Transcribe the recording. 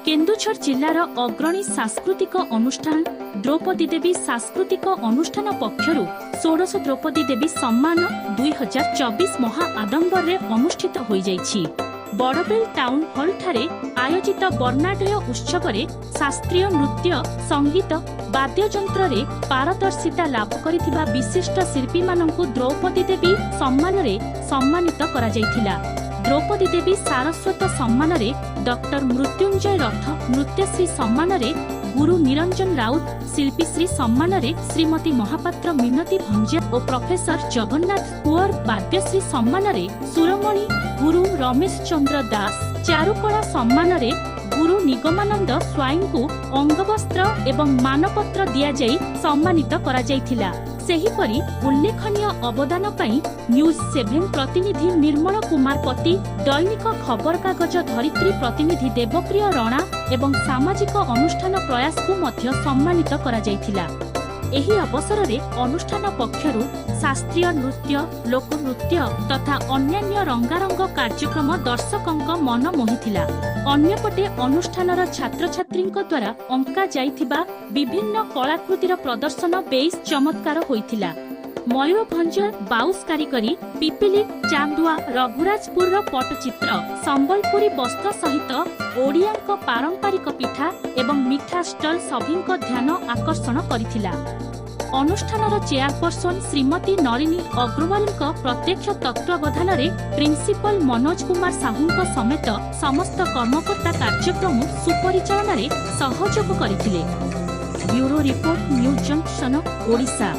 केन्दुझर जिलार अग्रणी सांस्कृतिक अनुष्ठान द्रौपदी देवी सांस्कृतिक अनुष्ठान पक्षरु 16 द्रौपदी देवी सम्मान 2024 महा आडंबर अनुष्ठित हो जाइछि। बड़बेल टाउन हॉल ठारे आयोजित वर्णाढ्य उत्सव रे शास्त्रीय नृत्य संगीत वाद्ययंत्र रे पारदर्शिता लाभ करिथिबा विशिष्ट शिल्पी माननकु द्रौपदी देवी सम्मान रे सम्मानित करा जाइथिला। द्रौपदी देवी सारस्वत सम्मान रे डॉक्टर मृत्युंजय रथ, नृत्यश्री सम्मान रे गुरु निरंजन राउत, शिल्पी श्री सम्मान रे श्रीमती महापात्र मिनती भंजा और प्रोफेसर जगन्नाथ कुवर, वाद्यश्री सम्मान रे सुरमणि गुरु रमेश चंद्र दास, चारुकला सम्मान रे गुरु निगमानंद स्वाईं को अंगवस्त्र एवं मानपत्र दिया जाई सम्मानित करा जाइथिला। सेहीपरि उल्लेखनीय अवदान पाई न्यूज 7 प्रतिनिधि निर्मल कुमार पति, दैनिक खबर कागज धरित्री प्रतिनिधि देवप्रिय रणा एवं सामाजिक अनुष्ठान प्रयास को मध्य सम्मानित करा जाइथिला। एही अवसर रे अनुष्ठान पक्षरु शास्त्रीय नृत्य, लोकनृत्य तथा अन्यान्य रंगारंग कार्यक्रम दर्शकंक मन मोहिथिला। अन्यपटे अनुष्ठानर छात्र छात्रींक द्वारा अंका जाइथिबा विभिन्न कलाकृतिर प्रदर्शन बेस चमत्कार होइथिला। मयूरभंज बाउस कारिगरी, पिपिली, चांदुआ, रघुराजपुर पटचित्र, संबलपुरी वस्त्र सहित ओडियाक पारंपरिक पिठा एवं मिठा स्टल सभिंक ध्यान आकर्षण करिथिला। अनुष्ठानर चेयरपर्सन श्रीमती नलिनी अग्रवाल प्रत्यक्ष तत्वावधान रे प्रिंसिपल मनोज कुमार साहू समेत समस्त कर्मकर्ता कार्यक्रम सुपरिचालन रे सहयोग करथिले। Bureau report, news junction, Odisha.